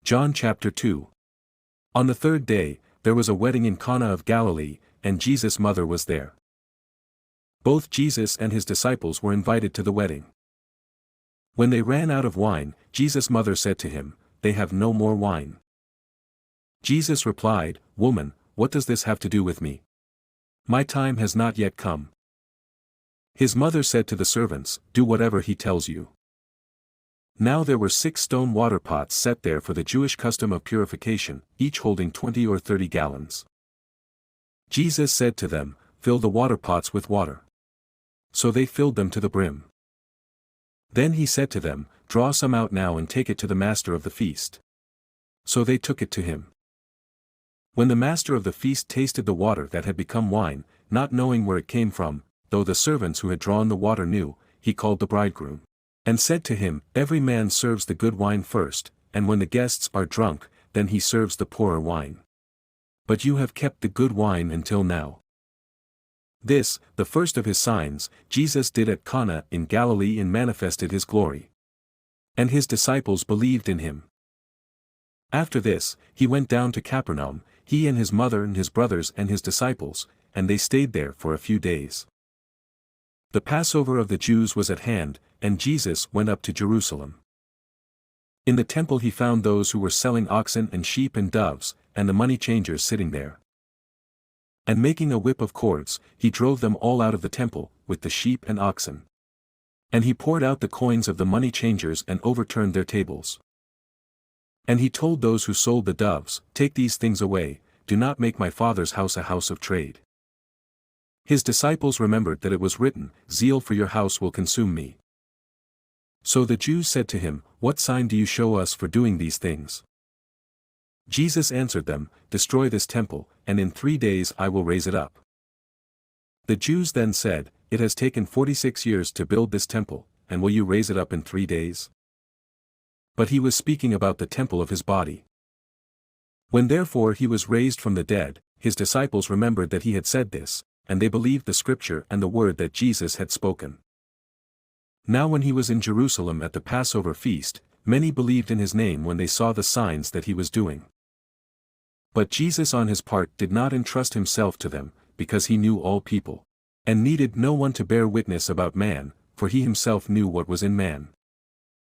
John chapter 2. On the third day, there was a wedding in Cana of Galilee, and Jesus' mother was there. Both Jesus and his disciples were invited to the wedding. When they ran out of wine, Jesus' mother said to him, "They have no more wine." Jesus replied, "Woman, what does this have to do with me? My time has not yet come." His mother said to the servants, "Do whatever he tells you." Now there were 6 stone waterpots set there for the Jewish custom of purification, each holding 20 or 30 gallons. Jesus said to them, "Fill the waterpots with water." So they filled them to the brim. Then he said to them, "Draw some out now and take it to the master of the feast." So they took it to him. When the master of the feast tasted the water that had become wine, not knowing where it came from, though the servants who had drawn the water knew, he called the bridegroom, and said to him, "Every man serves the good wine first, and when the guests are drunk, then he serves the poorer wine. But you have kept the good wine until now." This, the first of his signs, Jesus did at Cana in Galilee and manifested his glory. And his disciples believed in him. After this, he went down to Capernaum, he and his mother and his brothers and his disciples, and they stayed there for a few days. The Passover of the Jews was at hand, and Jesus went up to Jerusalem. In the temple he found those who were selling oxen and sheep and doves, and the money changers sitting there. And making a whip of cords, he drove them all out of the temple, with the sheep and oxen. And he poured out the coins of the money changers and overturned their tables. And he told those who sold the doves, "Take these things away, do not make my Father's house a house of trade." His disciples remembered that it was written, "Zeal for your house will consume me." So the Jews said to him, "What sign do you show us for doing these things?" Jesus answered them, "Destroy this temple, and in 3 days I will raise it up." The Jews then said, "It has taken 46 years to build this temple, and will you raise it up in 3 days?" But he was speaking about the temple of his body. When therefore he was raised from the dead, his disciples remembered that he had said this, and they believed the scripture and the word that Jesus had spoken. Now when he was in Jerusalem at the Passover feast, many believed in his name when they saw the signs that he was doing. But Jesus on his part did not entrust himself to them, because he knew all people, and needed no one to bear witness about man, for he himself knew what was in man.